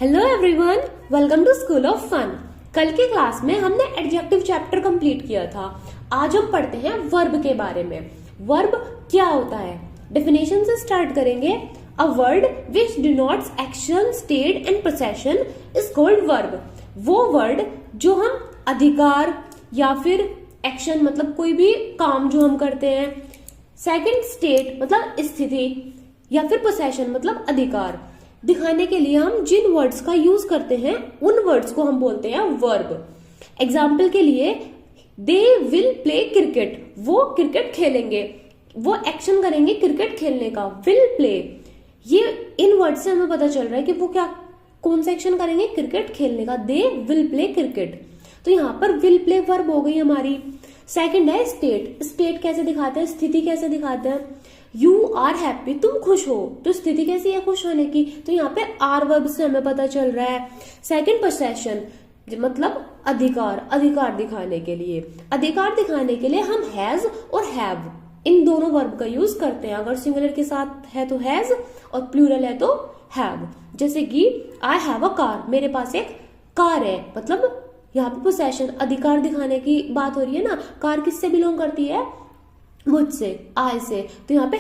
Hello everyone, welcome to school of fun. कल की class में हमने एडजेक्टिव चैप्टर कंप्लीट किया था। आज हम पढ़ते हैं वर्ब के बारे में। वर्ब क्या होता है, डेफिनेशन से स्टार्ट करेंगे। A word which denotes action, state and possession is called verb. वो वर्ड जो हम अधिकार या फिर एक्शन मतलब कोई भी काम जो हम करते हैं, सेकंड स्टेट मतलब स्थिति, या फिर पोसेशन मतलब अधिकार दिखाने के लिए हम जिन वर्ड्स का यूज करते हैं उन वर्ड्स को हम बोलते हैं वर्ब। एग्जाम्पल के लिए, दे विल प्ले क्रिकेट, वो क्रिकेट खेलेंगे, वो एक्शन करेंगे क्रिकेट खेलने का, विल प्ले। ये इन वर्ड से हमें पता चल रहा है कि वो क्या कौन सा एक्शन करेंगे, क्रिकेट खेलने का, दे विल प्ले क्रिकेट। तो यहाँ पर विल प्ले वर्ब हो गई हमारी। सेकंड है स्टेट। स्टेट कैसे दिखाते हैं, स्थिति कैसे दिखाते हैं। यू आर हैप्पी, तुम खुश हो, तो स्थिति कैसी है खुश होने की, तो यहाँ पे आर वर्ब से हमें पता चल रहा है। सेकंड पोसेशन मतलब अधिकार, अधिकार दिखाने के लिए, अधिकार दिखाने के लिए हम हैज और हैव इन दोनों वर्ब का यूज करते हैं। अगर सिंगुलर के साथ है तो हैज और प्लूरल है तो हैव। जैसे कि आई हैव अ कार, मेरे पास एक कार है, मतलब यहाँ पे पोसेशन अधिकार दिखाने की बात हो रही है ना। कार किससे बिलोंग करती है, मुझसे, आई से। तो यहाँ पे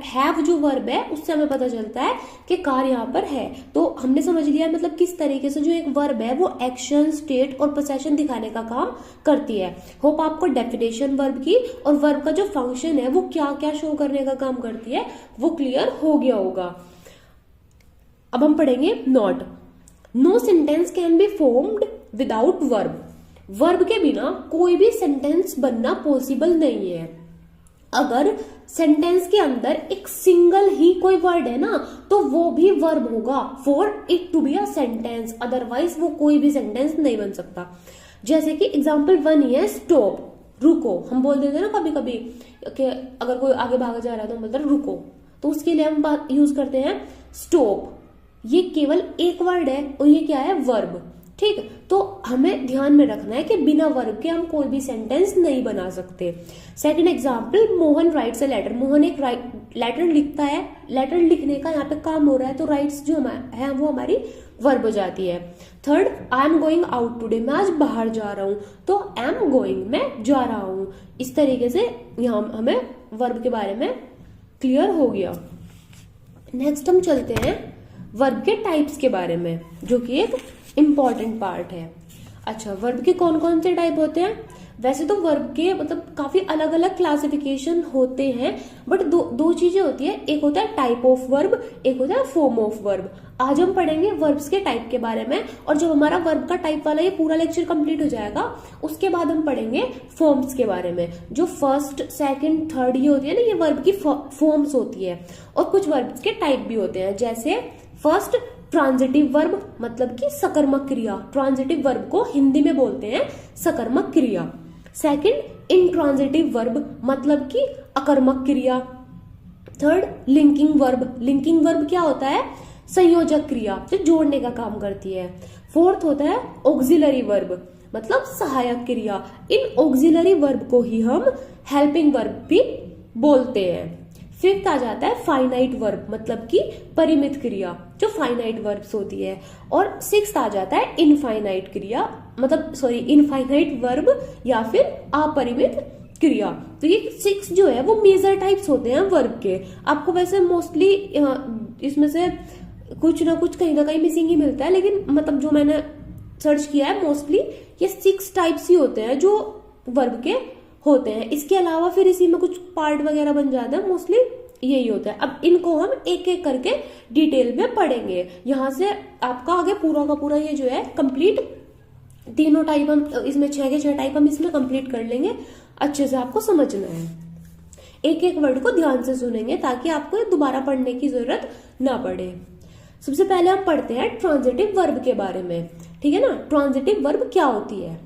हैव जो वर्ब है उससे हमें पता चलता है कि कार यहाँ पर है। तो हमने समझ लिया मतलब किस तरीके से जो एक वर्ब है वो एक्शन, स्टेट और पोसेशन दिखाने का काम करती है। होप आपको डेफिनेशन वर्ब की और वर्ब का जो फंक्शन है वो क्या क्या शो करने का काम करती है वो क्लियर हो गया होगा। अब हम पढ़ेंगे not. No sentence can be formed without verb. Verb के बिना कोई भी सेंटेंस बनना पॉसिबल नहीं है। अगर सेंटेंस के अंदर एक सिंगल ही कोई वर्ड है ना तो वो भी वर्ब होगा for it to be a sentence, otherwise वो कोई भी सेंटेंस नहीं बन सकता। जैसे कि एग्जांपल 1 है स्टॉप, रुको। हम बोल देते हैं ना कभी कभी कि अगर कोई आगे भागा जा रहा है तो मतलब रुको, तो उसके लिए हम बात यूज करते हैं स्टॉप। ये केवल एक वर्ड है और ये क्या है, वर्ब। ठीक, तो हमें ध्यान में रखना है कि बिना वर्ब के हम कोई भी सेंटेंस नहीं बना सकते। Second example, Mohan writes a letter. Mohan एक लेटर लिखता है, लेटर लिखने का यहाँ पे काम हो रहा है तो राइट्स जो है वो हमारी वर्ब हो जाती है। Third, I am going out today, मैं आज बाहर जा रहा हूं, तो आई एम गोइंग मैं जा रहा हूं। इस तरीके से यहाँ हमें वर्ब के बारे में क्लियर हो गया। नेक्स्ट हम चलते हैं वर्ब के टाइप्स के बारे में, जो कि एक इंपॉर्टेंट पार्ट है। अच्छा, वर्ब के कौन कौन से टाइप होते हैं? वैसे तो वर्ब के मतलब काफी अलग अलग क्लासिफिकेशन होते हैं, बट दो चीजें होती है, एक होता है टाइप ऑफ वर्ब, एक होता है फॉर्म ऑफ वर्ब। आज हम पढ़ेंगे वर्ब्स के टाइप के बारे में, और जब हमारा वर्ब का टाइप वाला ये पूरा लेक्चर कंप्लीट हो जाएगा उसके बाद हम पढ़ेंगे फॉर्म्स के बारे में। जो फर्स्ट, सेकंड, थर्ड ये होती है ना, ये वर्ब की फॉर्म्स होती है। और कुछ वर्ब्स के टाइप भी होते हैं, जैसे फर्स्ट ट्रांजिटिव वर्ब मतलब कि सकर्मक क्रिया। ट्रांजिटिव वर्ब को हिंदी में बोलते हैं सकर्मक क्रिया। सेकंड इंट्रांजिटिव वर्ब मतलब कि अकर्मक क्रिया। Third linking verb. Linking verb क्या होता है, संयोजक क्रिया जो जोड़ने का काम करती है। फोर्थ होता है ऑक्सिलरी वर्ब मतलब सहायक क्रिया। इन ऑक्सिलरी वर्ब को ही हम हेल्पिंग वर्ब भी बोलते हैं। फिफ्थ आ जाता है फाइनाइट वर्ब मतलब कि परिमित क्रिया, जो फाइनाइट वर्ब्स होती है। और सिक्स्थ आ जाता है इनफाइनाइट क्रिया मतलब इनफाइनाइट वर्ब या फिर अपरिमित क्रिया। तो ये 6 जो है वो मेजर टाइप्स होते हैं वर्ब के। आपको वैसे मोस्टली इसमें से कुछ ना कुछ कहीं ना कहीं मिसिंग ही मिलता है, लेकिन मतलब जो मैंने सर्च किया है मोस्टली ये 6 टाइप्स ही होते हैं जो वर्ब के होते हैं। इसके अलावा फिर इसी में कुछ पार्ट वगैरह बन जाते हैं, मोस्टली यही होता है। अब इनको हम एक एक करके डिटेल में पढ़ेंगे। यहाँ से आपका आगे पूरा का पूरा ये जो है कंप्लीट तीनों टाइप हम इसमें 6 के 6 टाइप हम इसमें कंप्लीट कर लेंगे। अच्छे से आपको समझना है, एक एक वर्ड को ध्यान से सुनेंगे ताकि आपको दोबारा पढ़ने की जरूरत ना पड़े। सबसे पहले हम पढ़ते हैं ट्रांजिटिव वर्ब के बारे में, ठीक है ना। ट्रांजिटिव वर्ब क्या होती है?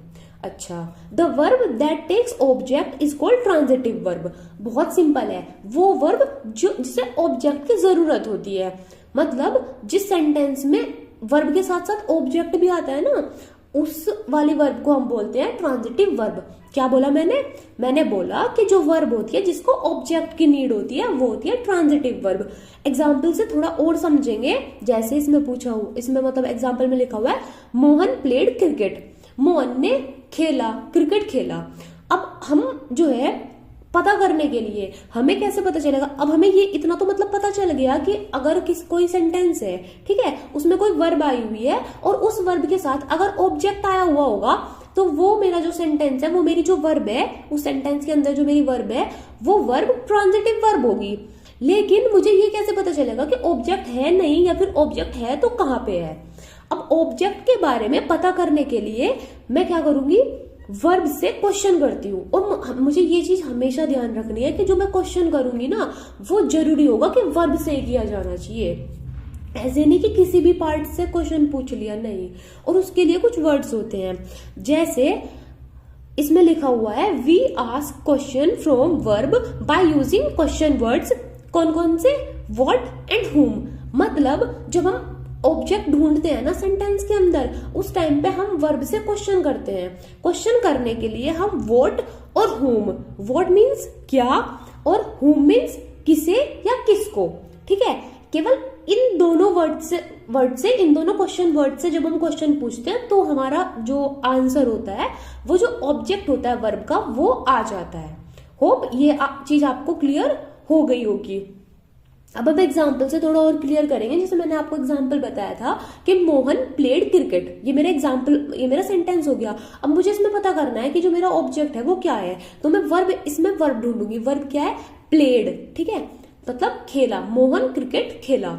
अच्छा, the verb that takes object is called transitive verb. बहुत सिंपल है, वो वर्ब जो जिसे ऑब्जेक्ट की जरूरत होती है। मतलब जिस सेंटेंस में वर्ब के साथ साथ ऑब्जेक्ट भी आता है ना, उस वाली वर्ब को हम बोलते हैं ट्रांजिटिव वर्ब। क्या बोला मैंने बोला कि जो वर्ब होती है जिसको ऑब्जेक्ट की नीड होती है वो होती है ट्रांजिटिव वर्ब। एग्जाम्पल से थोड़ा और समझेंगे, जैसे इसमें पूछा हूं, इसमें मतलब एग्जाम्पल में लिखा हुआ है मोहन प्लेड क्रिकेट, मोहन ने खेला, क्रिकेट खेला। अब हम जो है पता करने के लिए हमें कैसे पता चलेगा, अब हमें ये इतना तो मतलब पता चल गया कि अगर कोई सेंटेंस है, ठीक है, उसमें कोई वर्ब आई हुई है और उस वर्ब के साथ अगर ऑब्जेक्ट आया हुआ होगा तो वो मेरा जो सेंटेंस है, वो मेरी जो वर्ब है, उस सेंटेंस के अंदर जो मेरी वर्ब है वो वर्ब ट्रांजिटिव वर्ब होगी। लेकिन मुझे ये कैसे पता चलेगा कि ऑब्जेक्ट है नहीं, या फिर ऑब्जेक्ट है तो कहां पे है। अब ऑब्जेक्ट के बारे में पता करने के लिए मैं क्या करूंगी, वर्ब से क्वेश्चन करती हूँ। और मुझे ये चीज हमेशा ध्यान रखनी है कि जो मैं क्वेश्चन करूंगी ना वो जरूरी होगा कि वर्ब से किया जाना चाहिए। ऐसे नहीं कि किसी भी पार्ट से क्वेश्चन पूछ लिया, नहीं। और उसके लिए कुछ वर्ड्स होते हैं, जैसे इसमें लिखा हुआ है we ask question from verb by using question words. कौन कौन से, व्हाट एंड हुम। मतलब जब हम ऑब्जेक्ट ढूंढते हैं ना सेंटेंस के अंदर, उस टाइम पे हम वर्ब से क्वेश्चन करते हैं। क्वेश्चन करने के लिए हम व्हाट और हुम, व्हाट मीन्स क्या और हुम मीन्स किसे या किसको, ठीक है। केवल इन दोनों वर्ड से इन दोनों क्वेश्चन वर्ड से जब हम क्वेश्चन पूछते हैं तो हमारा जो आंसर होता है, वो जो ऑब्जेक्ट होता है वर्ब का, वो आ जाता है। होप ये चीज आपको क्लियर हो गई होगी। अब एग्जाम्पल से थोड़ा और क्लियर करेंगे। जैसे मैंने आपको एग्जाम्पल बताया था कि मोहन प्लेड क्रिकेट, ये मेरा एग्जाम्पल, ये मेरा सेंटेंस हो गया। अब मुझे इसमें पता करना है कि जो मेरा ऑब्जेक्ट है वो क्या है, तो मैं वर्ब, इसमें वर्ब ढूंढूंगी। वर्ब क्या है, प्लेड, ठीक है, मतलब खेला। मोहन क्रिकेट खेला।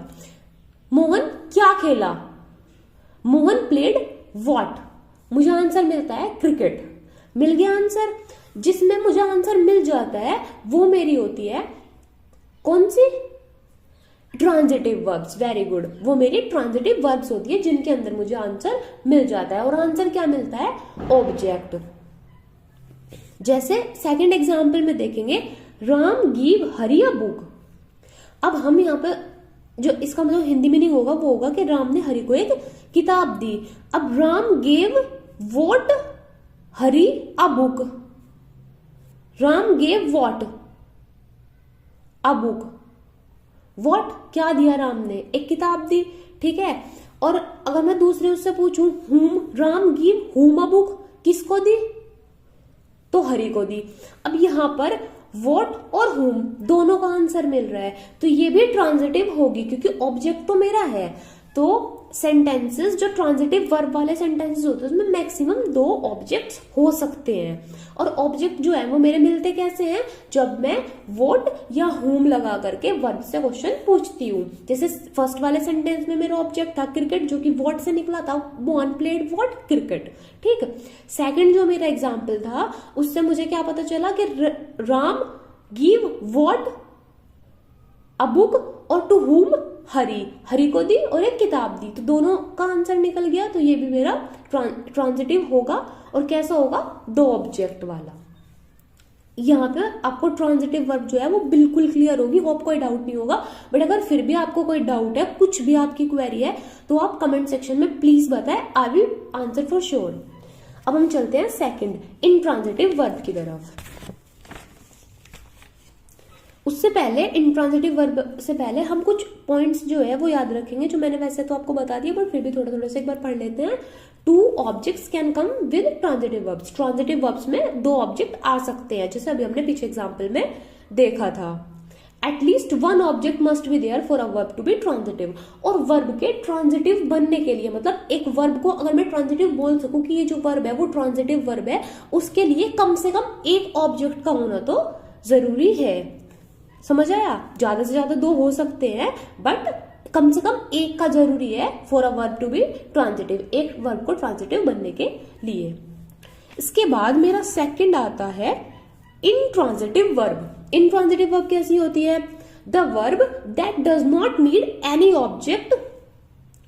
मोहन क्या खेला, मोहन प्लेड व्हाट। मुझे आंसर मिलता है क्रिकेट। मिल गया आंसर। जिसमें मुझे आंसर मिल जाता है वो मेरी होती है कौन सी, ट्रांजिटिव वर्ब्स। वेरी गुड, वो मेरी ट्रांजिटिव वर्ब्स होती है जिनके अंदर मुझे आंसर मिल जाता है। और आंसर क्या मिलता है, ऑब्जेक्ट। जैसे सेकंड एग्जांपल में देखेंगे, Ram give Hari a book. अब हम यहाँ पे जो इसका मतलब हिंदी मीनिंग होगा वो होगा कि राम ने हरि को एक किताब दी। अब Ram gave what Hari a book. Ram gave what a book. What क्या दिया राम ने, एक किताब दी, ठीक है। और अगर मैं दूसरे उससे पूछूं, हुम, राम गिव हुम अ बुक, किसको दी, तो हरि को दी। अब यहां पर व्हाट और हुम दोनों का आंसर मिल रहा है, तो ये भी ट्रांजिटिव होगी क्योंकि ऑब्जेक्ट तो मेरा है। तो सेंटेंसेस जो ट्रांजिटिव वर्ब वाले सेंटेंसेस होते हैं उसमें मैक्सिमम 2 ऑब्जेक्ट्स हो सकते हैं। और ऑब्जेक्ट जो है वो मेरे मिलते कैसे हैं, जब मैं व्हाट या हुम लगा करके वर्ब से क्वेश्चन पूछती हूँ। जैसे फर्स्ट वाले सेंटेंस में मेरा ऑब्जेक्ट था क्रिकेट, जो कि व्हाट से निकला था, मोहन प्लेड व्हाट क्रिकेट, ठीक। सेकंड जो मेरा एग्जाम्पल था उससे मुझे क्या पता चला कि Ram give what a book और टू हुम हरि, हरि को दी और एक किताब दी, तो दोनों का आंसर निकल गया। तो ये भी मेरा ट्रांजिटिव होगा। और कैसा होगा, 2 ऑब्जेक्ट वाला। यहाँ पे आपको ट्रांजिटिव वर्ब जो है वो बिल्कुल क्लियर होगी, होप कोई डाउट नहीं होगा। बट अगर फिर भी आपको कोई डाउट है, कुछ भी आपकी क्वेरी है, तो आप कमेंट सेक्शन में प्लीज बताएं, I will answer for sure. अब हम चलते हैं सेकंड इंट्रांजिटिव वर्ब की तरफ। उससे पहले इंट्रांजिटिव वर्ब से पहले हम कुछ पॉइंट्स जो है वो याद रखेंगे, जो मैंने वैसे तो आपको बता दिया, बट फिर भी थोड़ा थोड़ा से एक बार पढ़ लेते हैं। 2 objects can come with transitive verbs. Transitive verbs में 2 ऑब्जेक्ट आ सकते हैं, जैसे अभी हमने पीछे एग्जाम्पल में देखा था। At least 1 object must be there for a verb to be transitive. और वर्ब के ट्रांजिटिव बनने के लिए, मतलब एक वर्ब को अगर मैं ट्रांजिटिव बोल सकूं कि ये जो वर्ब है वो ट्रांजिटिव वर्ब है, उसके लिए कम से कम 1 ऑब्जेक्ट का होना तो जरूरी है। समझ आया, ज्यादा से ज्यादा 2 हो सकते हैं, बट कम से कम 1 का जरूरी है for a verb to be transitive, एक वर्ब को ट्रांजिटिव बनने के लिए। इसके बाद मेरा सेकंड आता है इंट्रांजिटिव वर्ब। इंट्रांजिटिव वर्ब कैसी होती है, the verb that does not need any object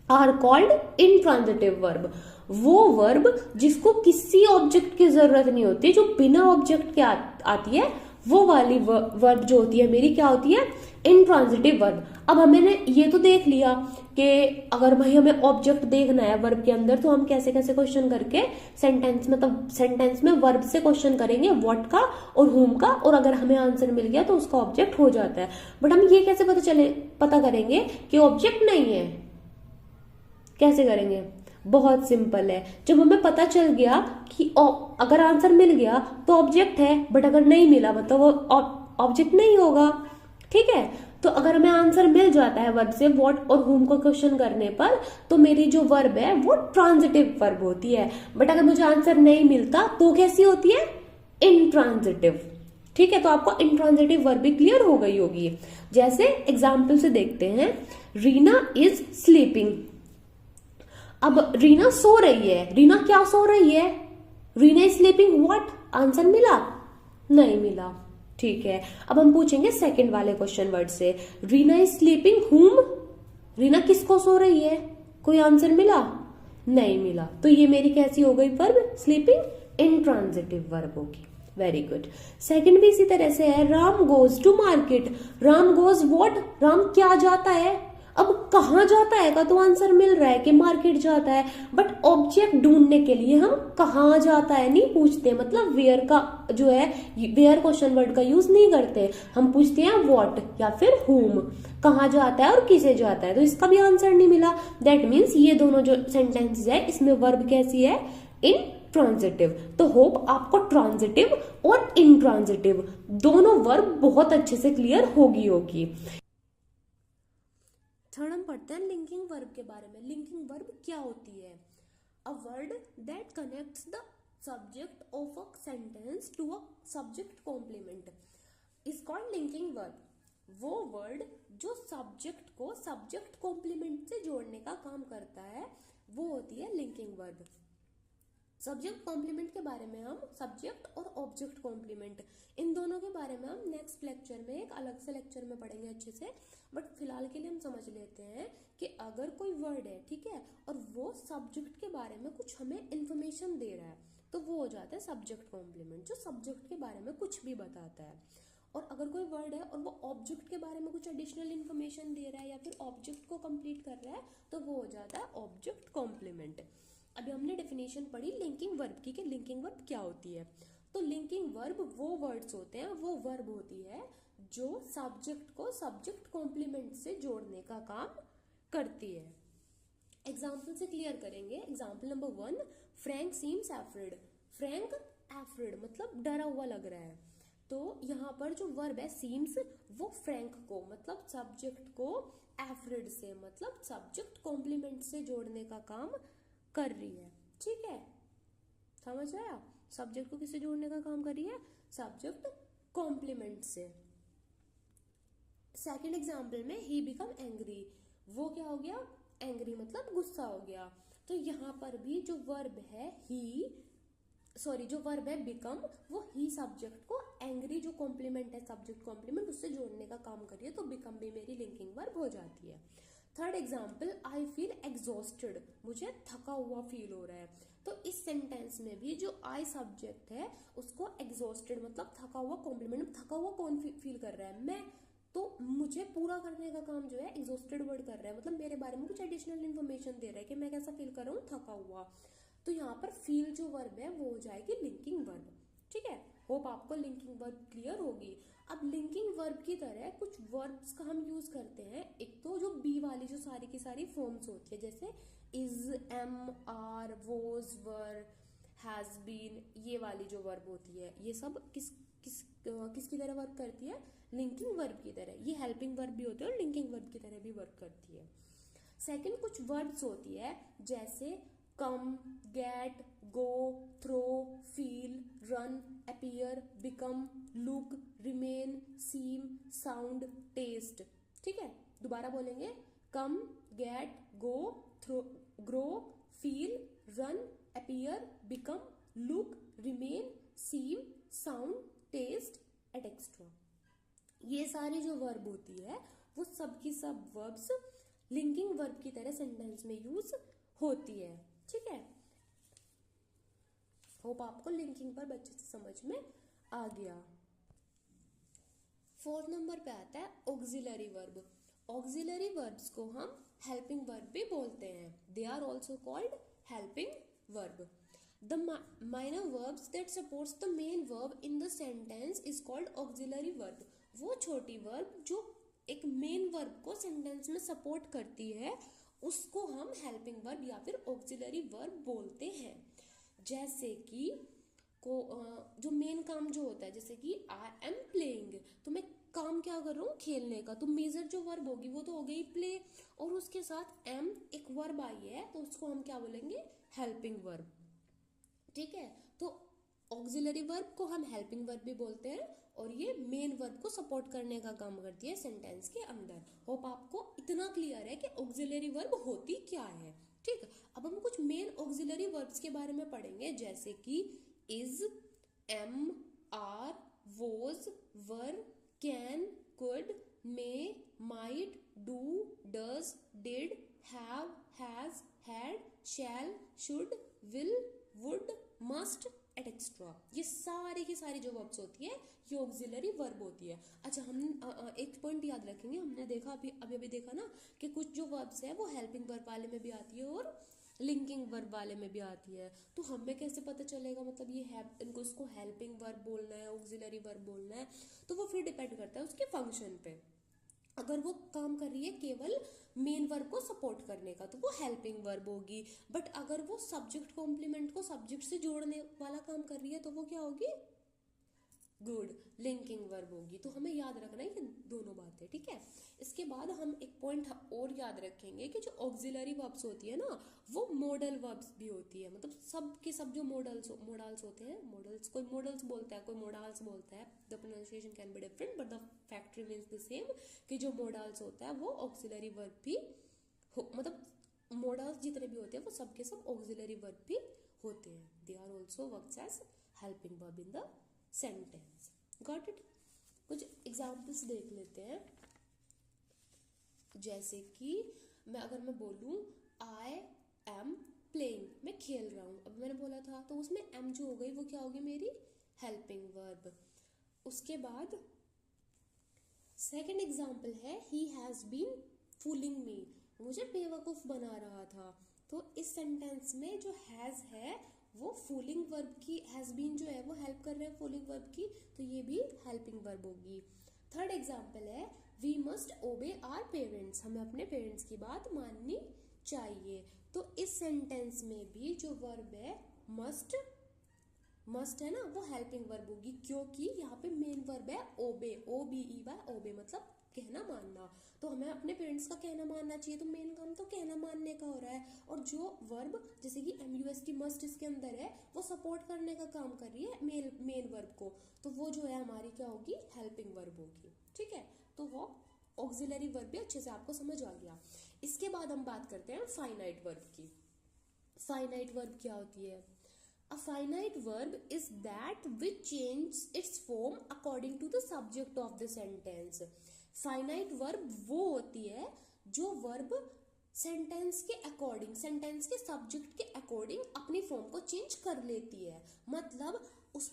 are called intransitive verb. वो वर्ब जिसको किसी ऑब्जेक्ट की जरूरत नहीं होती, जो बिना ऑब्जेक्ट के आती है, वो वाली वर्ब जो होती है मेरी क्या होती है, इंट्रांजिटिव वर्ब। अब हमने ये तो देख लिया कि अगर भाई हमें ऑब्जेक्ट देखना है वर्ब के अंदर तो हम कैसे कैसे क्वेश्चन करके सेंटेंस में, तब सेंटेंस में वर्ब से क्वेश्चन करेंगे, व्हाट का और whom का, और अगर हमें आंसर मिल गया तो उसका ऑब्जेक्ट हो जाता है। बट हम ये कैसे पता करेंगे कि ऑब्जेक्ट नहीं है, कैसे करेंगे? बहुत सिंपल है। जब हमें पता चल गया कि अगर आंसर मिल गया तो ऑब्जेक्ट है, बट अगर नहीं मिला मतलब वो ऑब्जेक्ट नहीं होगा। ठीक है, तो अगर हमें आंसर मिल जाता है वर्ब से व्हाट और whom को क्वेश्चन करने पर, तो मेरी जो वर्ब है वो ट्रांजिटिव वर्ब होती है। बट अगर मुझे आंसर नहीं मिलता तो कैसी होती है, इंट्रांजिटिव। ठीक है, तो आपको इंट्रांजिटिव वर्ब भी क्लियर हो गई होगी। जैसे एग्जाम्पल से देखते हैं, रीना इज स्लीपिंग। अब रीना सो रही है, रीना क्या सो रही है, Reena is sleeping what, answer मिला? नहीं मिला। ठीक है, अब हम पूछेंगे सेकंड वाले क्वेश्चन वर्ड से, Reena is sleeping whom, Reena किसको सो रही है, कोई आंसर मिला? नहीं मिला। तो ये मेरी कैसी हो गई वर्ब, स्लीपिंग, इंट्रांजिटिव वर्ब होगी। Very good. सेकंड भी इसी तरह से है, Ram goes to market, Ram goes what, Ram क्या जाता है। अब कहाँ जाता है का तो आंसर मिल रहा है कि मार्केट जाता है, बट ऑब्जेक्ट ढूंढने के लिए हम कहाँ जाता है नहीं पूछते, मतलब वेयर का जो है, वेयर क्वेश्चन वर्ड का यूज नहीं करते, हम पूछते हैं व्हाट या फिर whom, कहाँ जाता है और किसे जाता है। तो इसका भी आंसर नहीं मिला। दैट मीन्स ये दोनों जो सेंटेंसेस है इसमें वर्ब कैसी है, इन ट्रांजिटिव। तो होप आपको ट्रांजिटिव और इंट्रांजिटिव दोनों वर्ब बहुत अच्छे से क्लियर होगी। थर्ड हम पढ़ते हैं लिंकिंग वर्ब के बारे में। लिंकिंग वर्ब क्या होती है? A word that connects the subject of a sentence to a subject complement is called linking verb. वो वर्ड जो सब्जेक्ट को सब्जेक्ट कॉम्प्लीमेंट से जोड़ने का काम करता है वो होती है लिंकिंग वर्ब। सब्जेक्ट कॉम्प्लीमेंट के बारे में हम सब्जेक्ट और ऑब्जेक्ट कॉम्प्लीमेंट, इन दोनों के बारे में हम नेक्स्ट लेक्चर में, एक अलग से लेक्चर में पढ़ेंगे अच्छे से। बट फिलहाल के लिए हम समझ लेते हैं कि अगर कोई वर्ड है, ठीक है, और वो सब्जेक्ट के बारे में कुछ हमें इंफॉर्मेशन दे रहा है तो वो हो जाता है सब्जेक्ट कॉम्प्लीमेंट, जो सब्जेक्ट के बारे में कुछ भी बताता है। और अगर कोई वर्ड है और वो ऑब्जेक्ट के बारे में कुछ एडिशनल इन्फॉर्मेशन दे रहा है या फिर ऑब्जेक्ट को कंप्लीट कर रहा है तो वो हो जाता है ऑब्जेक्ट कॉम्प्लीमेंट। अभी हमने डेफिनेशन पढ़ी लिंकिंग वर्ब की कि लिंकिंग वर्ब क्या होती है। तो लिंकिंग वर्ब वो वर्ड्स होते हैं, वो वर्ब होती है जो सब्जेक्ट को सब्जेक्ट कॉम्प्लीमेंट से जोड़ने का काम करती है। एग्जाम्पल से क्लियर करेंगे। Example number 1, Frank seems afraid. Frank afraid मतलब डरा हुआ लग रहा है। तो यहाँ पर जो वर्ब है सीम्स, वो फ्रैंक को मतलब सब्जेक्ट को एफ्रिड से मतलब सब्जेक्ट कॉम्प्लीमेंट से जोड़ने का काम कर रही है। ठीक है, समझ आया? सब्जेक्ट को किससे जोड़ने का काम कर रही है, सब्जेक्ट कॉम्प्लीमेंट से। सेकंड एग्जाम्पल में ही बिकम एंग्री, वो क्या हो गया, एंग्री मतलब गुस्सा हो गया। तो यहाँ पर भी जो वर्ब है जो वर्ब है बिकम, वो ही सब्जेक्ट को एंग्री जो कॉम्प्लीमेंट है सब्जेक्ट कॉम्प्लीमेंट उससे जोड़ने का काम करिए, तो बिकम भी मेरी लिंकिंग वर्ब हो जाती है। Third example, I feel exhausted, मुझे थका हुआ फील हो रहा है। तो इस सेंटेंस में भी जो आई सब्जेक्ट है उसको एग्जॉस्टेड मतलब थका हुआ कॉम्प्लीमेंट, थका हुआ कौन फील कर रहा है, मैं। तो मुझे पूरा करने का काम जो है एग्जॉस्टेड वर्ड कर रहा है, मतलब मेरे बारे में कुछ एडिशनल इन्फॉर्मेशन दे रहा है कि मैं कैसा फील कर रहा हूँ, थका हुआ। तो यहाँ पर फील जो वर्ब है वो हो जाएगी लिंकिंग वर्ब। ठीक है, होप आपको लिंकिंग वर्ब क्लियर होगी। अब लिंकिंग वर्ब की तरह कुछ वर्ब्स का हम यूज करते हैं। एक तो जो बी वाली जो सारी की सारी फॉर्म्स होती है, जैसे is, am, are, was, were, has been, ये वाली जो वर्ब होती है ये सब किसकी तरह वर्क करती है, लिंकिंग वर्ब की तरह। ये हेल्पिंग वर्ब भी होती है और लिंकिंग वर्ब की तरह भी वर्क करती है। सेकंड कुछ वर्ब्स होती है जैसे come, get, go, throw, feel, run, appear, become, look, remain, seem, sound, taste. ठीक है, दोबारा बोलेंगे, come, get, go, throw, grow, feel, run, appear, become, look, remain, seem, sound, taste and extra. ये सारी जो वर्ब होती है वो सब की सब वर्ब्स लिंकिंग वर्ब की तरह सेंटेंस में यूज होती है। ठीक है, होप आपको लिंकिंग वर्ब अच्छे से समझ में आ गया। 4th नंबर पे आता है ऑक्सिलरी वर्ब। ऑक्सिलरी वर्ब्स को हम हेल्पिंग वर्ब भी बोलते हैं। They are also called helping verb. The minor verbs that supports the main verb in the sentence is called auxiliary verb। वो छोटी वर्ब जो एक मेन वर्ब को सेंटेंस में सपोर्ट करती है उसको हम हेल्पिंग वर्ब या फिर ऑक्सिलरी वर्ब बोलते हैं। जैसे कि जो मेन काम जो होता है, जैसे कि आई एम प्लेइंग, तो मैं काम क्या कर रहा हूँ, खेलने का, तो मेजर जो वर्ब होगी वो तो हो गई प्ले, और उसके साथ एम एक वर्ब आई है तो उसको हम क्या बोलेंगे, हेल्पिंग वर्ब। ठीक है, तो ऑक्सिलरी वर्ब को हम हेल्पिंग वर्ब भी बोलते हैं और ये मेन वर्ब को सपोर्ट करने का काम करती है सेंटेंस के अंदर। होप आपको इतना क्लियर है कि ऑक्सिलरी वर्ब होती क्या है। ठीक है, अब हम कुछ मेन ऑक्सिलरी वर्ब्स के बारे में पढ़ेंगे, जैसे कि is, am, are, was, were, can, could, may, might, do, does, did, have, has, had, shall, should, will, would, must, etcetera. ये सारी की सारी जो वर्ब्स होती है ये ऑक्सिलरी वर्ब होती है। अच्छा, हम एक पॉइंट याद रखेंगे, हमने देखा अभी देखा ना कि कुछ जो वर्ब्स है वो हेल्पिंग वर्ब वाले में भी आती है और लिंकिंग वर्ब वाले में भी आती है। तो हमें कैसे पता चलेगा, मतलब ये है इनको इसको हेल्पिंग वर्ब बोलना है, ऑक्सिलरी वर्ब बोलना है, तो वो फिर डिपेंड करता है उसके फंक्शन पे। अगर वो काम कर रही है केवल मेन वर्ब को सपोर्ट करने का तो वो हेल्पिंग वर्ब होगी, बट अगर वो सब्जेक्ट कॉम्प्लीमेंट को सब्जेक्ट से जोड़ने वाला काम कर रही है तो वो क्या होगी, गुड, लिंकिंग वर्ब होगी। तो हमें याद रखना है ये दोनों बातें। ठीक है, इसके बाद हम एक पॉइंट और याद रखेंगे कि जो ऑक्सिलरी वर्ब्स होती है ना वो मॉडल वर्ब्स भी होती है। मतलब सब के सब जो मॉडल्स होते हैं, मॉडल्स, कोई मॉडल्स बोलता है कोई मॉडल्स बोलता है, the pronunciation can be different but the fact remains the same, कि जो मॉडल्स होता है वो ऑक्सिलरी वर्ब भी मतलब मॉडल्स जितने भी होते हैं वो सब के सब ऑक्सिलरी वर्ब भी होते हैं। They are also works as helping verb in the sentence. Got it? कुछ एग्जाम्पल्स देख लेते हैं, जैसे कि अगर मैं बोलूं आई एम प्लेइंग, मैं खेल रहा हूं, अब मैंने बोला था तो उसमें एम जो हो गई वो क्या होगी, मेरी हेल्पिंग वर्ब। उसके बाद सेकंड एग्जाम्पल है ही हैज बीन फूलिंग मी, मुझे बेवकूफ बना रहा था। तो इस सेंटेंस में जो हैज है वो फूलिंग वर्ब की, हैज बीन जो है वो हेल्प कर रहे हैं फूलिंग वर्ब की, तो ये भी हेल्पिंग वर्ब होगी। थर्ड एग्जाम्पल है we must obey our parents, हमें अपने पेरेंट्स की बात माननी चाहिए। तो इस सेंटेंस में भी जो वर्ब है मस्ट है ना, वो हेल्पिंग वर्ब होगी, क्योंकि यहाँ पे मेन वर्ब है ओबे, OBEY, ओबे मतलब कहना मानना। तो हमें अपने पेरेंट्स का कहना मानना चाहिए, तो मेन काम तो कहना मानने का हो रहा है। और जो वर्ब जैसे कि MUST मस्ट इसके अंदर है वो सपोर्ट करने का काम कर रही है मेन वर्ब को, तो वो जो है हमारी क्या होगी, हेल्पिंग वर्ब होगी। ठीक है, तो वो ऑक्सिलरी वर्ब भी अच्छे से आपको समझ आ गया। इसके बाद हम बात करते हैं फाइनाइट वर्ब की। फाइनाइट वर्ब क्या होती है? A finite verb is that which changes its form according to the subject of the sentence। Finite verb वो होती है जो वर्ब सेंटेंस के अकॉर्डिंग, सेंटेंस के सब्जेक्ट के अकॉर्डिंग अपनी फॉर्म को चेंज कर लेती है। मतलब उस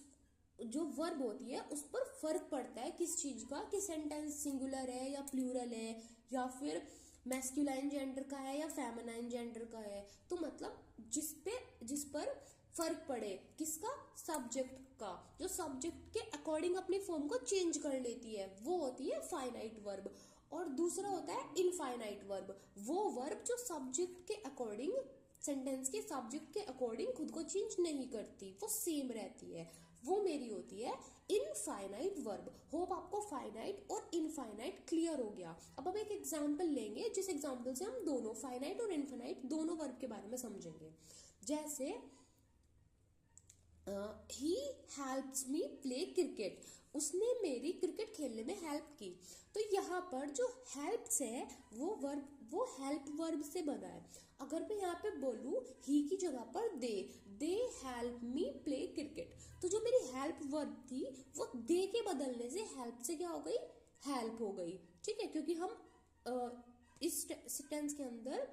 जो वर्ब होती है उस पर फर्क पड़ता है किस चीज का, कि सेंटेंस सिंगुलर है या प्लूरल है, या फिर मैस्कुलाइन जेंडर का है या फेमिनाइन जेंडर का है। तो मतलब जिस पर फर्क पड़े, किसका, सब्जेक्ट का, जो सब्जेक्ट के अकॉर्डिंग अपनी फॉर्म को चेंज कर लेती है वो होती है फाइनाइट वर्ब। और दूसरा होता है इनफाइनाइट वर्ब, वो वर्ब जो सब्जेक्ट के अकॉर्डिंग, सेंटेंस के सब्जेक्ट के अकॉर्डिंग खुद को चेंज नहीं करती, वो सेम रहती है, वो मेरी होती है इनफाइनाइट वर्ब। होप आपको फाइनाइट और इनफाइनाइट क्लियर हो गया। अब हम एक एग्जांपल लेंगे जिस एग्जांपल से हम दोनों फाइनाइट और इनफाइनाइट दोनों वर्ब के बारे में समझेंगे। जैसे he helps me play cricket, उसने मेरी क्रिकेट खेलने में हेल्प की। तो यहाँ पर जो हेल्प्स है वो हेल्प वर्ब से बना है। अगर मैं यहाँ पे बोलूं ही की जगह पर they help me play cricket, तो जो मेरी हेल्प वर्ब थी वो दे के बदलने से हेल्प से क्या हो गई, हेल्प हो गई। ठीक है, क्योंकि हम इस सेंटेंस के अंदर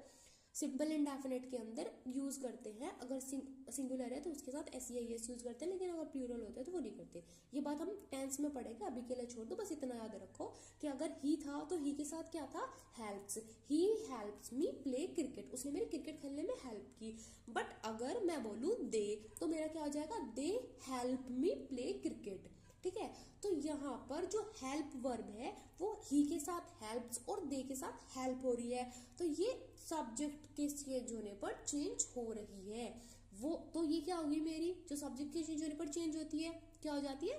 सिंपल इंडेफिनेट के अंदर यूज करते हैं, अगर सिंगुलर है तो उसके साथ एस यूज करते हैं, लेकिन अगर प्लूरल होता है तो वो नहीं करते। ये बात हम टेंस में पढ़ेंगे, अभी के लिए छोड़ दो। बस इतना याद रखो कि अगर ही था तो ही के साथ क्या था, helps. He helps me play cricket, उसने मेरी क्रिकेट खेलने में हेल्प की। बट अगर मैं बोलूं दे तो मेरा क्या हो जाएगा, they help me play cricket. ठीक है, तो यहाँ पर जो हेल्प वर्ब है वो ही के साथ हेल्प्स और दे के साथ हेल्प हो रही है, तो ये सब्जेक्ट के चेंज होने पर चेंज हो रही है। वो तो ये क्या होगी मेरी, जो सब्जेक्ट के चेंज होने पर चेंज होती है क्या हो जाती है,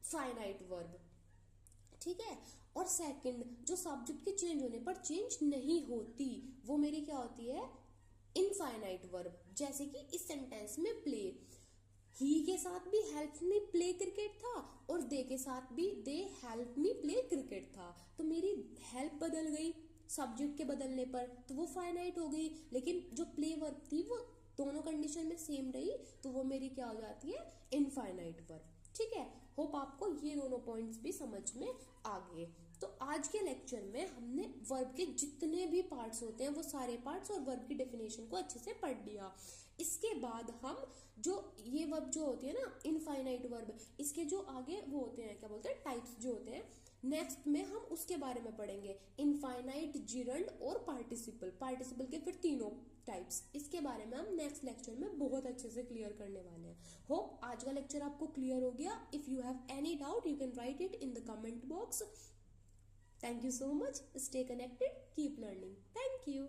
फाइनाइट वर्ब। ठीक है, और सेकंड जो सब्जेक्ट के चेंज होने पर चेंज नहीं होती वो मेरी क्या होती है, इनफाइनाइट वर्ब। जैसे कि इस सेंटेंस में प्ले, ही के साथ भी हेल्प मी प्ले क्रिकेट था और दे के साथ भी they help me play cricket था, तो मेरी हेल्प बदल गई सब्जेक्ट के बदलने पर, तो वो फाइनाइट हो गई। लेकिन जो प्ले वर्ब थी वो दोनों कंडीशन में सेम रही, तो वो मेरी क्या हो जाती है, इनफाइनाइट वर्ब। ठीक है, होप आपको ये दोनों पॉइंट्स भी समझ में आ गए। तो आज के लेक्चर में हमने वर्ब के जितने भी पार्ट्स होते हैं वो सारे पार्ट्स और वर्ब की डेफिनेशन को अच्छे से पढ़ लिया। इसके बाद हम जो ये वर्ब जो होती है ना, इनफाइनाइट वर्ब, इसके जो आगे वो होते हैं क्या बोलते हैं, टाइप्स जो होते हैं, नेक्स्ट में हम उसके बारे में पढ़ेंगे। इनफाइनाइट, जिरंड और पार्टिसिपल, पार्टिसिपल के फिर तीनों टाइप्स, इसके बारे में हम नेक्स्ट लेक्चर में बहुत अच्छे से क्लियर करने वाले हैं। होप आज का लेक्चर आपको क्लियर हो गया। If you have any doubt you can write it in the comment box. Thank you so much, stay connected, keep learning, thank you.